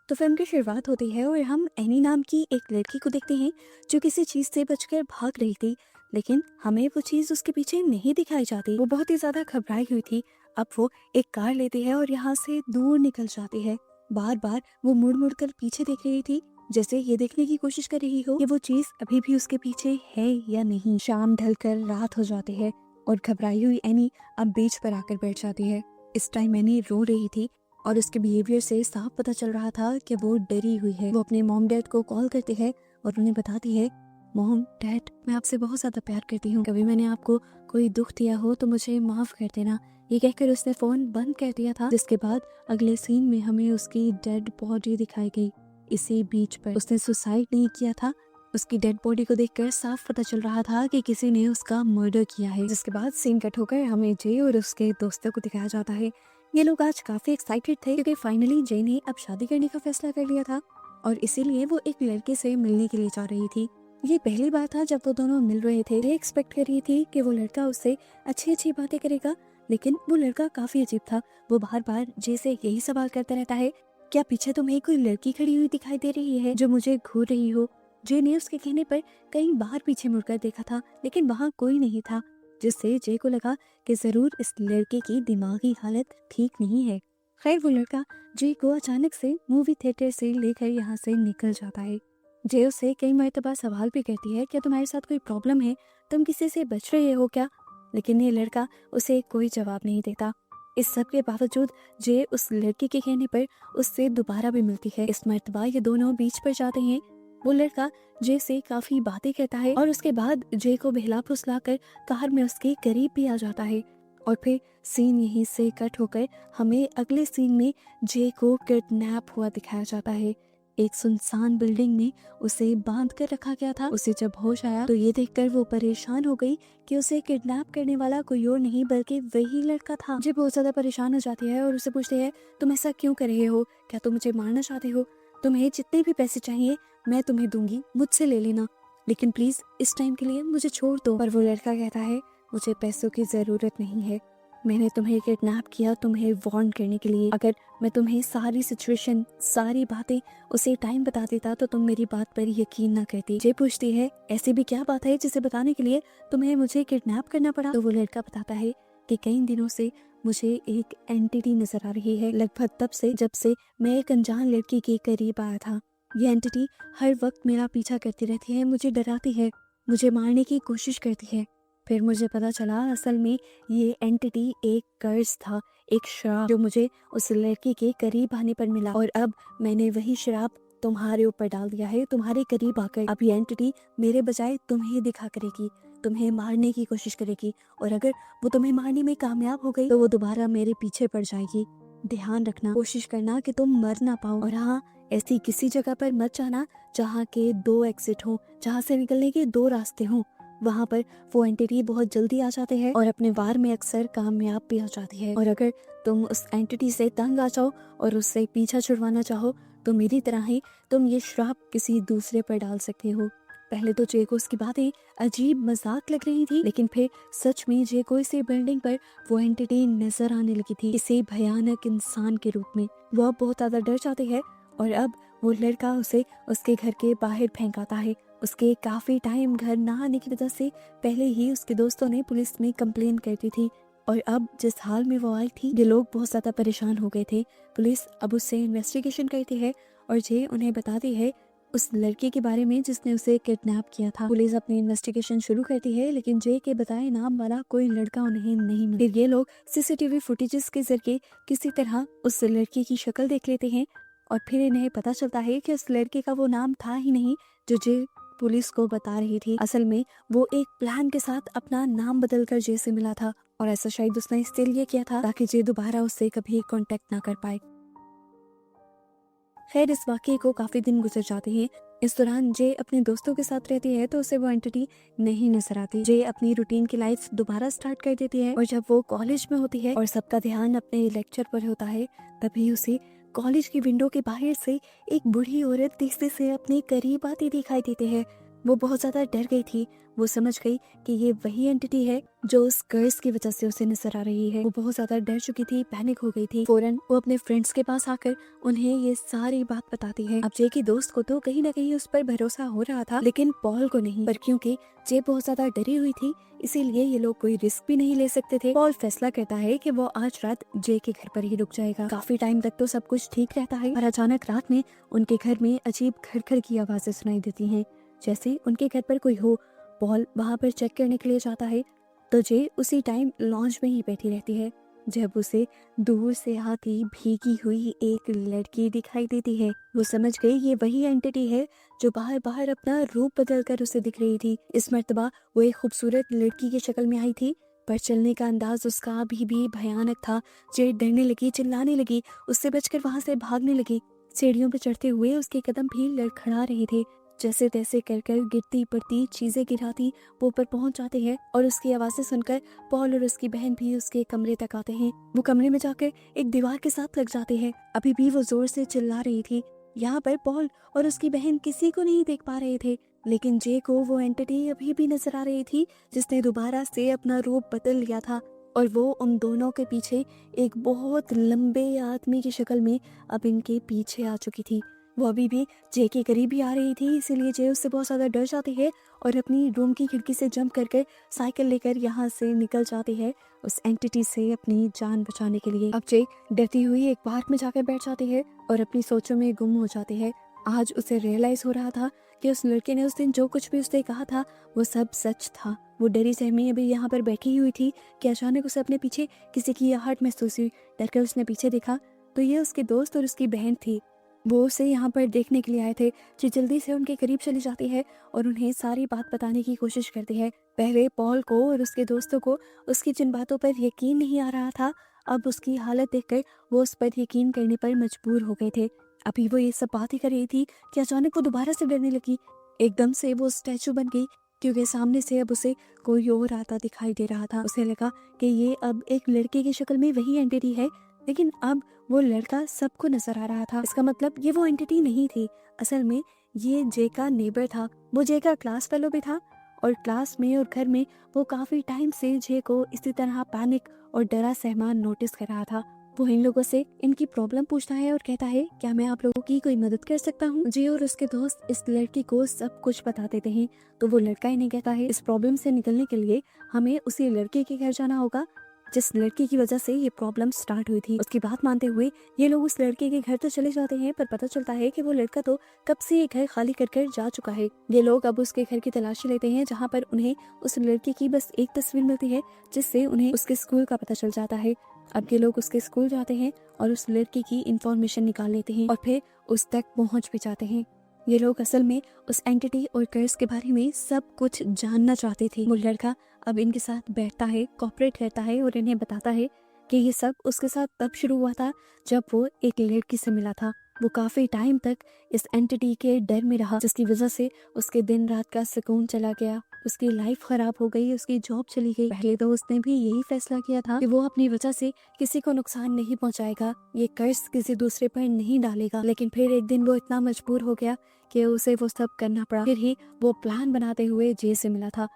तो फिल्म की शुरुआत होती है और हम एनी नाम की एक लड़की को देखते हैं जो किसी चीज से बचकर भाग रही थी, लेकिन हमें वो चीज उसके पीछे नहीं दिखाई जाती। वो बहुत ही ज्यादा घबराई हुई थी। अब वो एक कार लेती है और यहाँ से दूर निकल जाती है। बार बार वो मुड़ मुड़ कर पीछे देख रही थी, जैसे ये देखने की कोशिश कर रही हो कि वो चीज अभी भी उसके पीछे है या नहीं। शाम ढलकर रात हो जाती है और घबराई हुई एनी अब बीच पर आकर बैठ जाती है। इस टाइम एनी रो रही थी और उसके बिहेवियर से साफ पता चल रहा था कि वो डरी हुई है। वो अपने मॉम डैड को कॉल करती है और उन्हें बताती है, मॉम डैड, मैं आपसे बहुत ज्यादा प्यार करती हूँ, कभी मैंने आपको कोई दुख दिया हो तो मुझे माफ कर देना। ये कहकर उसने फोन बंद कर दिया था, जिसके बाद अगले सीन में हमें उसकी डेड बॉडी दिखाई गई। इसी बीच पर उसने सुसाइड नहीं किया था। उसकी डेड बॉडी को देखकर साफ पता चल रहा था कि किसी ने उसका मर्डर किया है। जिसके बाद सीन कट होकर हमें जे और उसके दोस्तों को दिखाया जाता है। ये लोग आज काफी एक्साइटेड थे क्योंकि फाइनली जे ने अब शादी करने का फैसला कर लिया था और इसीलिए वो एक लड़के से मिलने के लिए जा रही थी। ये पहली बार था जब वो दोनों मिल रहे थे। ये एक्सपेक्ट कर रही थी कि वो लड़का उससे अच्छी अच्छी बातें करेगा, लेकिन वो लड़का काफी अजीब था। वो बार बार जे से यही सवाल करता रहता है, क्या पीछे तुम्हें कोई लड़की खड़ी हुई दिखाई दे रही है जो मुझे घूर रही हो। जे ने उसके कहने पर कई बार पीछे मुड़कर देखा था, लेकिन वहाँ कोई नहीं था, जिससे जे को लगा कि जरूर इस लड़के की दिमागी हालत ठीक नहीं है। खैर वो लड़का जे को अचानक से मूवी थिएटर से लेकर यहाँ से निकल जाता है। जे उससे कई मर्तबा सवाल भी करती है, क्या तुम्हारे साथ कोई प्रॉब्लम है, तुम किसी से बच रहे हो क्या, लेकिन ये लड़का उसे कोई जवाब नहीं देता। इस सब के बावजूद जे उस लड़की के कहने पर उससे दोबारा भी मिलती है। इस मर्तबा ये दोनों बीच पर जाते हैं। वो लड़का जे से काफी बातें करता है और उसके बाद जे को बहला फुसला कर कार में उसके करीब भी आ जाता है। और फिर सीन यहीं से कट होकर हमें अगले सीन में जे को किडनैप हुआ दिखाया जाता है। एक सुनसान बिल्डिंग में उसे बांध कर रखा गया था। उसे जब होश आया तो ये देखकर वो परेशान हो गई कि उसे किडनैप करने वाला कोई और नहीं बल्कि वही लड़का था। जे बहुत ज्यादा परेशान हो जाती है और उसे पूछती है, तुम ऐसा क्यों कर रहे हो, क्या तुम मुझे मारना चाहते हो, तुम्हें जितने भी पैसे चाहिए मैं तुम्हें दूंगी, मुझसे ले लेना, लेकिन प्लीज इस टाइम के लिए मुझे छोड़ दो। पर वो लड़का कहता है, मुझे पैसों की जरूरत नहीं है, मैंने तुम्हें किडनैप किया तुम्हें वार्न करने के लिए। अगर मैं तुम्हें सारी सिचुएशन सारी बातें उसे टाइम बता देता तो तुम मेरी बात पर यकीन ना करती। जे पूछती है, ऐसी भी क्या बात है जिसे बताने के लिए तुम्हें मुझे किडनैप करना पड़ा। तो वो लड़का बताता है कि कई दिनों से मुझे एक एंटिटी नजर आ रही है, लगभग तब से जब से मैं एक अनजान लड़की के करीब आया था। ये एंटिटी हर वक्त मेरा पीछा करती रहती है, मुझे डराती है, मुझे मारने की कोशिश करती है। फिर मुझे पता चला असल में ये एंटिटी एक कर्ज था, एक श्राप जो मुझे उस लड़की के करीब आने पर मिला, और अब मैंने वही श्राप तुम्हारे ऊपर डाल दिया है, तुम्हारे करीब आकर। अब ये एंटिटी मेरे बजाय तुम्हें दिखा करेगी, तुम्हें मारने की कोशिश करेगी, और अगर वो तुम्हें मारने में कामयाब हो गई तो वो दोबारा मेरे पीछे पड़ जाएगी। ध्यान रखना, कोशिश करना कि तुम मर ना पाओ, और हाँ, ऐसी किसी जगह पर मत जाना जहाँ के दो एग्जिट हो, जहाँ से निकलने के दो रास्ते हों। वहाँ पर वो एंटिटी बहुत जल्दी आ जाते हैं और अपने वार में अक्सर कामयाब भी हो जाती है। और अगर तुम उस एंटिटी से तंग आ जाओ और उससे पीछा छुड़वाना चाहो तो मेरी तरह ही तुम ये श्राप किसी दूसरे पर डाल सकते हो। पहले तो जे को उसकी बातें अजीब मजाक लग रही थी, लेकिन फिर सच में जे को इसी बिल्डिंग पर वो एंटिटी नजर आने लगी थी, इसे भयानक इंसान के रूप में। वो अब बहुत ज्यादा डर जाती है और अब वो लड़का उसे उसके घर के बाहर फेंकाता है। उसके काफी टाइम घर ना आने की वजह से पहले ही उसके दोस्तों ने पुलिस में कंप्लेन कर दी थी, और अब जिस हाल में वो आई थी ये लोग बहुत ज्यादा परेशान हो गए थे। पुलिस अब उससे इन्वेस्टिगेशन करती है और जे उन्हें बताती है उस लड़के के बारे में जिसने उसे किडनैप किया था। पुलिस अपनी इन्वेस्टिगेशन शुरू करती है, लेकिन जे के बताए नाम वाला कोई लड़का उन्हें नहीं मिला। फिर ये लोग सीसीटीवी फुटेजेस के जरिए किसी तरह उस लड़के की शक्ल देख लेते हैं और फिर इन्हें पता चलता है कि उस लड़के का वो नाम था ही नहीं जो जे पुलिस को बता रही थी। असल में वो एक प्लान के साथ अपना नाम बदलकर जे से मिला था, और ऐसा शायद उसने इसलिए किया था ताकि जे दोबारा उससे कभी कांटेक्ट ना कर पाए। खैर इस वाकये को काफी दिन गुजर जाते हैं। इस दौरान जे अपने दोस्तों के साथ रहती है तो उसे वो एंटिटी नहीं नजर आती। जे अपनी रूटीन की लाइफ दोबारा स्टार्ट कर देती है, और जब वो कॉलेज में होती है और सबका ध्यान अपने लेक्चर पर होता है तभी उसे कॉलेज की विंडो के बाहर से एक बूढ़ी औरत तेजी से अपने करीब आती दिखाई देती है। वो बहुत ज़्यादा डर गई थी। वो समझ गई कि ये वही एंटिटी है जो उस कर्स की वजह से उसे नजर आ रही है। वो बहुत ज़्यादा डर चुकी थी, पैनिक हो गई थी। फौरन वो अपने फ्रेंड्स के पास आकर उन्हें ये सारी बात बताती है। अब जे की दोस्त को तो कहीं ना कहीं उस पर भरोसा हो रहा था, लेकिन पॉल को नहीं। पर क्योंकि जे बहुत ज्यादा डरी हुई थी, इसीलिए ये लोग कोई रिस्क भी नहीं ले सकते थे। पॉल फैसला करता है कि वो आज रात जे के घर पर ही रुक जाएगा। काफी टाइम तक तो सब कुछ ठीक रहता है, और अचानक रात में उनके घर में अजीब खड़ की आवाजें सुनाई देती हैं, जैसे उनके घर पर कोई हो। पॉल वहां पर चेक करने के लिए जाता है तो जे उसी टाइम लॉन्च में ही बैठी रहती है, जब उसे दूर से आती भीगी हुई एक लड़की दिखाई देती है। वो समझ गई ये वही एंटिटी है जो बाहर बाहर अपना रूप बदल कर उसे दिख रही थी। इस मर्तबा वो एक खूबसूरत लड़की की शक्ल में आई थी, पर चलने का अंदाज उसका अभी भी भयानक था। जे डरने लगी, चिल्लाने लगी, उससे बचकर वहां से भागने लगी। सीढ़ियों पर चढ़ते हुए उसके कदम भी लड़खड़ा रहे थे। जैसे तैसे कर कर गिरती पड़ती चीजें गिराती वो ऊपर पहुंच जाते हैं, और उसकी आवाजें सुनकर पॉल और उसकी बहन भी उसके कमरे तक आते हैं। वो कमरे में जाकर एक दीवार के साथ लग जाते हैं। अभी भी वो जोर से चिल्ला रही थी। यहाँ पर पॉल और उसकी बहन किसी को नहीं देख पा रहे थे, लेकिन जे को वो एंटिटी अभी भी नजर आ रही थी जिसने दोबारा से अपना रूप बदल लिया था, और वो उन दोनों के पीछे एक बहुत लंबे आदमी की शक्ल में अब इनके पीछे आ चुकी थी। वो अभी भी जे के करीब ही आ रही थी, इसीलिए जे उससे बहुत ज्यादा डर जाती है और अपनी रूम की खिड़की से जंप करके साइकिल लेकर यहाँ से निकल जाती है उस एंटिटी से अपनी जान बचाने के लिए। अब जे डरती हुई एक पार्क में जाकर बैठ जाती है और अपनी सोचों में गुम हो जाती है। आज उसे रियलाइज हो रहा था कि उस लड़के ने उस दिन जो कुछ भी उसने कहा था वो सब सच था। वो डरी सहमी अभी यहाँ पर बैठी हुई थी कि अचानक उसे अपने पीछे किसी की आहट महसूस हुई। डरकर उसने पीछे देखा तो ये उसके दोस्त और उसकी बहन थी। वो उसे यहाँ पर देखने के लिए आए थे। जो जल्दी से उनके करीब चली जाती है और उन्हें सारी बात बताने की कोशिश करती है। पहले पॉल को और उसके दोस्तों को उसकी जिन बातों पर यकीन नहीं आ रहा था, अब उसकी हालत देखकर वो उस पर यकीन करने पर मजबूर हो गए थे। अभी वो ये सब बात ही कर रही थी कि अचानक वो दोबारा से डरने लगी। एकदम से वो स्टैचू बन गई, क्योंकि सामने से अब उसे कोई और आता दिखाई दे रहा था। उसे लगा कि ये अब एक लड़के की शक्ल में वही एंटिटी है, लेकिन अब वो लड़का सबको नजर आ रहा था। इसका मतलब ये वो एंटिटी नहीं थी, असल में ये जे का नेबर था। वो जे का क्लास फेलो भी था, और क्लास में और घर में वो काफी टाइम से जे को इसी तरह पैनिक और डरा सहमा नोटिस कर रहा था। वो इन लोगों से इनकी प्रॉब्लम पूछता है और कहता है, क्या मैं आप लोगों की कोई मदद कर सकता हूँ? जे और उसके दोस्त इस लड़की को सब कुछ बता देते हैं। तो वो लड़का इन्हें कहता है, इस प्रॉब्लम से निकलने के लिए हमें उसी लड़के के घर जाना होगा जिस लड़की की वजह से ये प्रॉब्लम स्टार्ट हुई थी। उसकी बात मानते हुए ये लोग उस लड़के के घर तो चले जाते हैं, पर पता चलता है कि वो लड़का तो कब से ये घर खाली कर कर जा चुका है। ये लोग अब उसके घर की तलाशी लेते हैं, जहाँ पर उन्हें उस लड़के की बस एक तस्वीर मिलती है, जिससे उन्हें उसके स्कूल का पता चल जाता है। अब ये लोग उसके स्कूल जाते हैं और उस लड़की की इंफॉर्मेशन निकाल लेते हैं और फिर उस तक पहुंच भी जाते हैं। ये लोग असल में उस एंटिटी और कर्स के बारे में सब कुछ जानना चाहते थे। वो लड़का अब इनके साथ बैठता है, कोऑपरेट करता है और इन्हें बताता है कि ये सब उसके साथ तब शुरू हुआ था जब वो एक लड़की से मिला था। वो काफी टाइम तक इस एंटिटी के डर में रहा, जिसकी वजह से उसके दिन रात का सुकून चला गया, उसकी लाइफ खराब हो गई, उसकी जॉब चली गई। पहले तो उसने भी यही फैसला किया था कि वो अपनी वजह से किसी को नुकसान नहीं पहुंचाएगा, ये कर्ज किसी दूसरे पर नहीं डालेगा। लेकिन फिर एक दिन वो इतना मजबूर हो गया कि उसे वो सब करना पड़ा। फिर ही वो प्लान बनाते हुए जे से मिला था।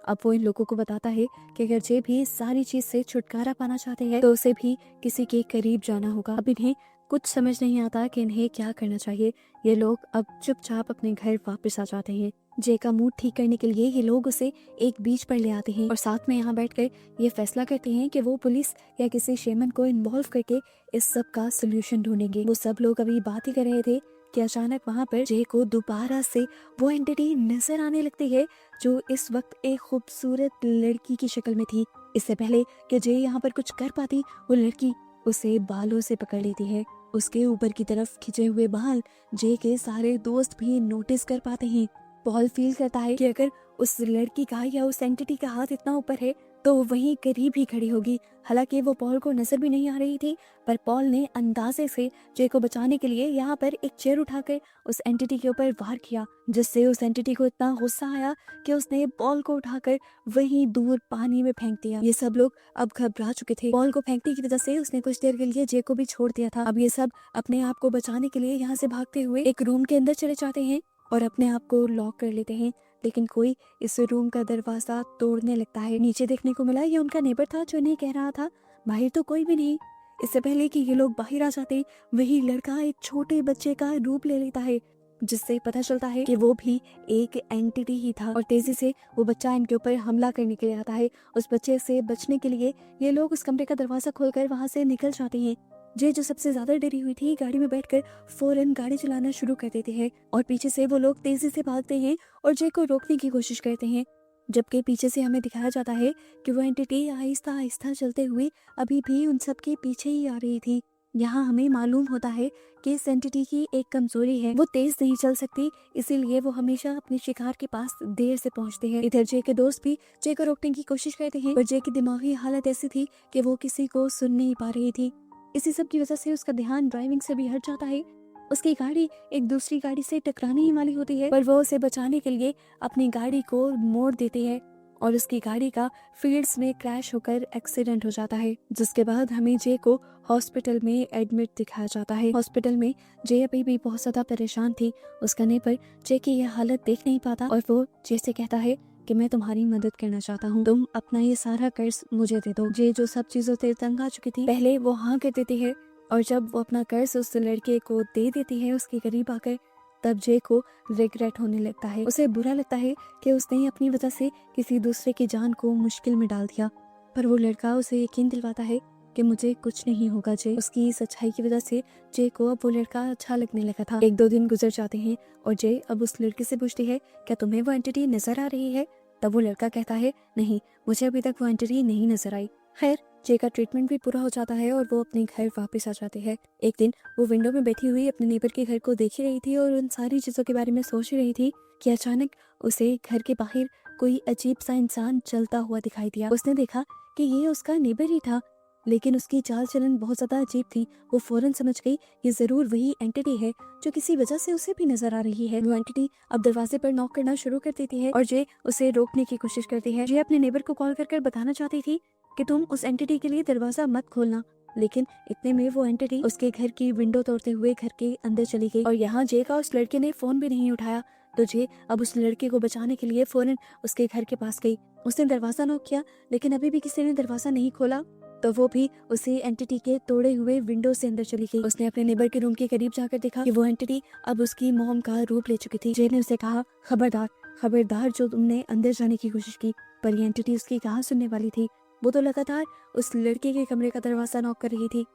अब वो इन लोगों को बताता है कि अगर जे भी इस सारी चीज से छुटकारा पाना चाहते हैं तो उसे भी किसी के करीब जाना होगा। अब इन्हें कुछ समझ नहीं आता कि इन्हें क्या करना चाहिए। ये लोग अब चुपचाप अपने घर वापस आ जाते हैं। जे का मूड ठीक करने के लिए ये लोग उसे एक बीच पर ले आते हैं और साथ में यहाँ बैठकर ये फैसला करते हैं कि वो पुलिस या किसी शेमन को इन्वॉल्व करके इस सब का सोल्यूशन ढूंढेंगे। वो सब लोग अभी बात ही कर रहे थे कि अचानक वहाँ पर जे को दोबारा से वो एंटिटी नजर आने लगती है जो इस वक्त एक खूबसूरत लड़की की शक्ल में थी। इससे पहले कि जे यहाँ पर कुछ कर पाती, वो लड़की उसे बालों से पकड़ लेती है। उसके ऊपर की तरफ खिंचे हुए बाल जे के सारे दोस्त भी नोटिस कर पाते हैं। पॉल फील करता है कि अगर उस लड़की का या उस एंटिटी का हाथ इतना ऊपर है तो वो वहीं करीब ही खड़ी होगी। हालांकि वो पॉल को नजर भी नहीं आ रही थी, पर पॉल ने अंदाजे से जे को बचाने के लिए यहाँ पर एक चेयर उठाकर उस एंटिटी के ऊपर वार किया, जिससे उस एंटिटी को इतना गुस्सा आया कि उसने पॉल को उठाकर वहीं दूर पानी में फेंक दिया। ये सब लोग अब घबरा चुके थे। पॉल को फेंकने की वजह से उसने कुछ देर के लिए जे को भी छोड़ दिया था। अब ये सब अपने आप को बचाने के लिए यहाँ से भागते हुए एक रूम के अंदर चले जाते हैं और अपने आप को लॉक कर लेते हैं। लेकिन कोई इस रूम का दरवाजा तोड़ने लगता है। नीचे देखने को मिला ये उनका नेबर था जो इन्हें कह रहा था बाहर तो कोई भी नहीं। इससे पहले कि ये लोग बाहर आ जाते वही लड़का एक छोटे बच्चे का रूप ले लेता है, जिससे पता चलता है कि वो भी एक एंटिटी ही था और तेजी से वो बच्चा इनके ऊपर हमला करने के लिए आता है। उस बच्चे से बचने के लिए ये लोग उस कमरे का दरवाजा खोलकर वहां से निकल जाते हैं। जे जो सबसे ज्यादा डरी हुई थी गाड़ी में बैठकर फौरन गाड़ी चलाना शुरू कर देते हैं और पीछे से वो लोग तेजी से भागते हैं और जे को रोकने की कोशिश करते हैं, जबकि पीछे से हमें दिखाया जाता है कि वो एंटिटी आहिस्ता आहिस्ता चलते हुए अभी भी उन सब के पीछे ही आ रही थी। यहाँ हमें मालूम होता है कि इस एंटिटी की एक कमजोरी है, वो तेज नहीं चल सकती, इसीलिए वो हमेशा अपने शिकार के पास देर से पहुंचते हैं। इधर जे के दोस्त भी जे को रोकने की कोशिश करते हैं, पर जे की दिमागी हालत ऐसी थी कि वो किसी को सुन नहीं पा रही थी। इसी सब की वजह से उसका ध्यान ड्राइविंग से भी हट जाता है। उसकी गाड़ी एक दूसरी गाड़ी से टकराने ही वाली होती है, पर वो उसे बचाने के लिए अपनी गाड़ी को मोड़ देती है और उसकी गाड़ी का फील्ड्स में क्रैश होकर एक्सीडेंट हो जाता है। जिसके बाद हमें जे को हॉस्पिटल में एडमिट दिखाया जाता है। हॉस्पिटल में जे अभी भी बहुत ज्यादा परेशान थी। उसका नेबर जे की यह हालत देख नहीं पाता और वो जे से कहता है कि मैं तुम्हारी मदद करना चाहता हूँ, तुम अपना ये सारा कर्ज मुझे दे दो। जे जो सब चीजों से तंग आ चुकी थी, पहले वो हाँ कर देती है और जब वो अपना कर्ज उस लड़के को दे देती है उसके करीब आकर, तब जे को रिग्रेट होने लगता है। उसे बुरा लगता है कि उसने अपनी वजह से किसी दूसरे की जान को मुश्किल में डाल दिया, पर वो लड़का उसे यकीन दिलवाता है कि मुझे कुछ नहीं होगा जे। उसकी सच्चाई की वजह से जे को अब वो लड़का अच्छा लगने लगा था। 1-2 दिन गुजर जाते हैं और जे अब उस लड़के से पूछती है क्या तुम्हें वो एंटिटी नजर आ रही है। तब वो लड़का कहता है नहीं, मुझे अभी तक वो एंटिटी नहीं नजर आई। खैर जे का ट्रीटमेंट भी पूरा हो जाता है और वो अपने घर वापस आ जाते हैं। एक दिन वो विंडो में बैठी हुई अपने नेबर के घर को देख ही रही थी और उन सारी चीजों के बारे में सोच ही रही थी कि अचानक उसे घर के बाहर कोई अजीब सा इंसान चलता हुआ दिखाई दिया। उसने देखा कि ये उसका नेबर ही था, लेकिन उसकी चाल चलन बहुत ज्यादा अजीब थी। वो फौरन समझ गई ये जरूर वही एंटिटी है जो किसी वजह से उसे भी नजर आ रही है। वो एंटिटी अब दरवाजे पर नॉक करना शुरू कर देती है और जे उसे रोकने की कोशिश करती है। जे अपने नेबर को कॉल कर बताना चाहती थी कि तुम उस एंटिटी के लिए दरवाजा मत खोलना, लेकिन इतने में वो एंटिटी उसके घर की विंडो तोड़ते हुए घर के अंदर चली गई और यहाँ जे का उस लड़के ने फोन भी नहीं उठाया। तो जे अब उस लड़के को बचाने के लिए फौरन उसके घर के पास गई। उसने दरवाजा नॉक किया लेकिन अभी भी किसी ने दरवाजा नहीं खोला, तो वो भी उसे एंटिटी के तोड़े हुए विंडो से अंदर चली गई। उसने अपने नेबर के रूम के करीब जाकर देखा कि वो एंटिटी अब उसकी मॉम का रूप ले चुकी थी। जे ने उसे कहा खबरदार खबरदार जो तुमने अंदर जाने की कोशिश की, पर ये एंटिटी उसकी कहाँ सुनने वाली थी। वो तो लगातार उस लड़के के कमरे का दरवाजा नॉक कर रही थी।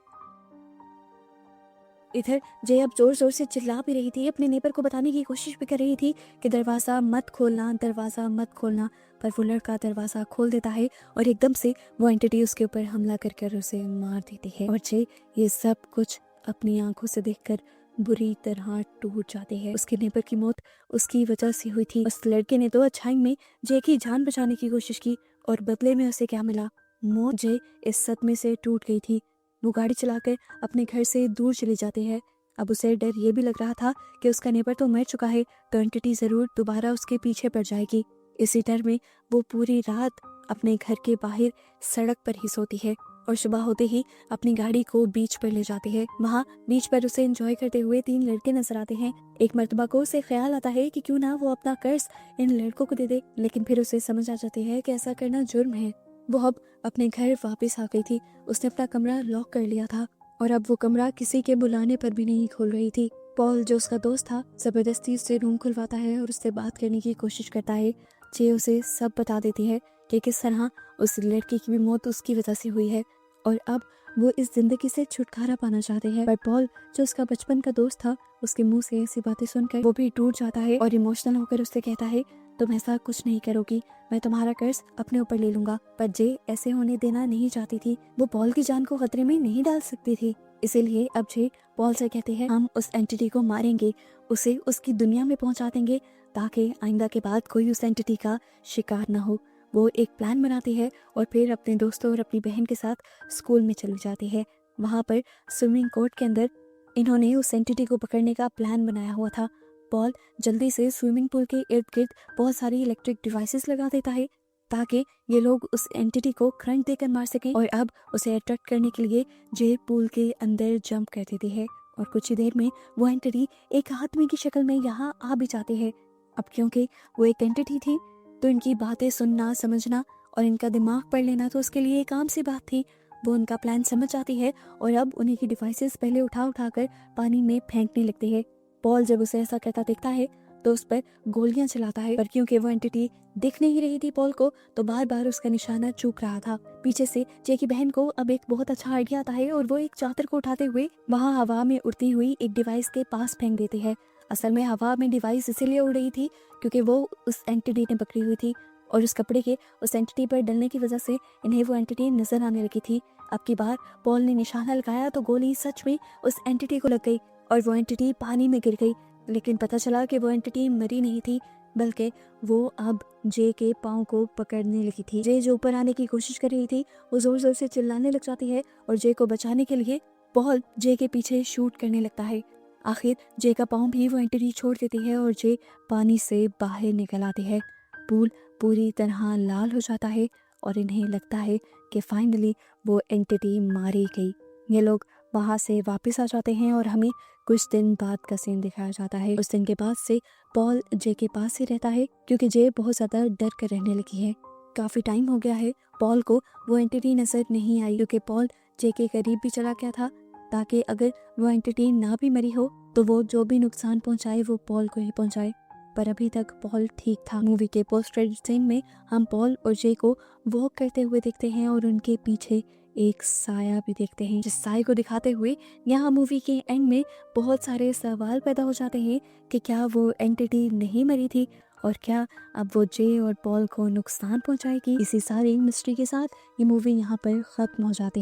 इधर जे अब जोर जोर से चिल्ला भी रही थी, अपने नेबर को बताने की कोशिश भी कर रही थी कि दरवाजा मत खोलना, दरवाजा मत खोलना, पर वो लड़का दरवाजा खोल देता है और एकदम से वो एंटिटी उसके ऊपर हमला कर उसे मार देती है। और जे ये सब कुछ अपनी आंखों से देखकर बुरी तरह टूट जाते हैं। उसके नेबर की मौत उसकी वजह से हुई थी। उस लड़के ने तो अच्छाई में जे की जान बचाने की कोशिश की और बदले में उसे क्या मिला, मौत। जे इस सदमे से टूट गई थी। वो गाड़ी चलाकर अपने घर से दूर चले जाते हैं। अब उसे डर ये भी लग रहा था कि उसका नेबर तो मर चुका है, तो एंटिटी जरूर दोबारा उसके पीछे पड़ जाएगी। इसी डर में वो पूरी रात अपने घर के बाहर सड़क पर ही सोती है और सुबह होते ही अपनी गाड़ी को बीच पर ले जाती है। वहाँ बीच पर उसे एंजॉय करते हुए 3 लड़के नजर आते हैं। एक मर्तबा को उसे ख्याल आता है कि क्यों ना वो अपना कर्ज इन लड़कों को दे दे, लेकिन फिर उसे समझ आ जाती है कि ऐसा करना जुर्म है। वो अब अपने घर वापस आ गई थी। उसने अपना कमरा लॉक कर लिया था और अब वो कमरा किसी के बुलाने पर भी नहीं खोल रही थी। पॉल जो उसका दोस्त था जबरदस्ती उससे रूम खुलवाता है और उससे बात करने की कोशिश करता है। जे उसे सब बता देती है कि किस तरह उस लड़की की भी मौत उसकी वजह से हुई है और अब वो इस जिंदगी से छुटकारा पाना चाहते हैं। पर पॉल जो उसका बचपन का दोस्त था, उसके मुंह से ऐसी बातें सुनकर वो भी टूट जाता है और इमोशनल होकर उससे कहता है तुम ऐसा कुछ नहीं करोगी, मैं तुम्हारा कर्ज अपने ऊपर ले लूंगा। पर जे ऐसे होने देना नहीं चाहती थी। वो पॉल की जान को खतरे में नहीं डाल सकती थी। इसीलिए अब जे पॉल से कहते हैं हम उस एंटिटी को मारेंगे, उसे उसकी दुनिया में पहुंचा देंगे ताकि आइंदा के बाद कोई उस एंटिटी का शिकार न हो। वो एक प्लान बनाती है और फिर अपने दोस्तों और अपनी बहन के साथ स्कूल में चली जाती है। वहाँ पर स्विमिंग कोर्ट के अंदर इन्होंने उस एंटिटी को पकड़ने का प्लान बनाया हुआ था। पॉल जल्दी से स्विमिंग पूल के इर्द गिर्द बहुत सारी इलेक्ट्रिक डिवाइसेस लगा देता है ताकि ये लोग उस एंटिटी को करंट देकर मार सकें और अब उसे अट्रैक्ट करने के लिए जे पूल के अंदर जंप कर देती है और कुछ ही देर में वो एंटिटी एक आदमी की शक्ल में यहाँ आ भी जाती है। अब क्योंकि वो एक एंटिटी थी तो इनकी बातें सुनना, समझना और इनका दिमाग पढ़ लेना तो उसके लिए एक आम सी बात थी। वो उनका प्लान समझ जाती है और अब उन्हीं की डिवाइसेस पहले उठा कर पानी में फेंकने लगती है। पॉल जब उसे ऐसा करता देखता है तो उस पर गोलियां चलाता है, पर क्योंकि वो एंटिटी दिख नहीं रही थी पॉल को तो बार बार उसका निशाना चूक रहा था। पीछे से जे की बहन को अब एक बहुत अच्छा आइडिया आता है और वो एक चादर को उठाते हुए वहां हवा में उड़ती हुई एक डिवाइस के पास फेंक देती है। असल में हवा में डिवाइस इसीलिए उड़ रही थी क्योंकि वो उस एंटिटी ने पकड़ी हुई थी और उस कपड़े के उस एंटिटी पर डलने की वजह से इन्हें वो एंटिटी नजर आने लगी थी। अब की बार पॉल ने निशाना लगाया तो गोली सच में उस एंटिटी को लग गई और वो एंटिटी पानी में गिर गई। लेकिन पता चला कि वो एंटिटी मरी नहीं थी बल्कि वो अब जे के पाँव को पकड़ने लगी थी। जे जो ऊपर आने की कोशिश कर रही थी वो जोर जोर से चिल्लाने लग जाती है और जे को बचाने के लिए पॉल जे के पीछे शूट करने लगता है। आखिर जे का पाँव भी वो एंटिटी छोड़ देती है और जे पानी से बाहर निकल आती है। पूल पूरी तरह लाल हो जाता है और इन्हें लगता है कि फाइनली वो एंटिटी मारी गई। ये लोग वहाँ से वापस आ जाते हैं और हमें कुछ दिन बाद का सीन दिखाया जाता है। उस दिन के बाद से पॉल जे के पास ही रहता है क्योंकि जे बहुत ज़्यादा डर कर रहने लगी है। काफ़ी टाइम हो गया है पॉल को वो एंटिटी नज़र नहीं आई क्योंकि पॉल जे के करीब भी चला गया था ताकि अगर वो एंटिटी ना भी मरी हो तो वो जो भी नुकसान पहुंचाए वो पॉल को ही पहुंचाए। पर अभी तक पॉल ठीक था। मूवी के पोस्ट क्रेडिट सीन में हम पॉल और जे को वॉक करते हुए देखते हैं और उनके पीछे एक साया भी देखते हैं। जिस साय को दिखाते हुए यहाँ मूवी के एंड में बहुत सारे सवाल पैदा हो जाते हैं कि क्या वो एंटिटी नहीं मरी थी और क्या अब वो जे और पॉल को नुकसान पहुंचाएगी। इसी सारी मिस्ट्री के साथ ये मूवी यहाँ पर खत्म हो जाती है।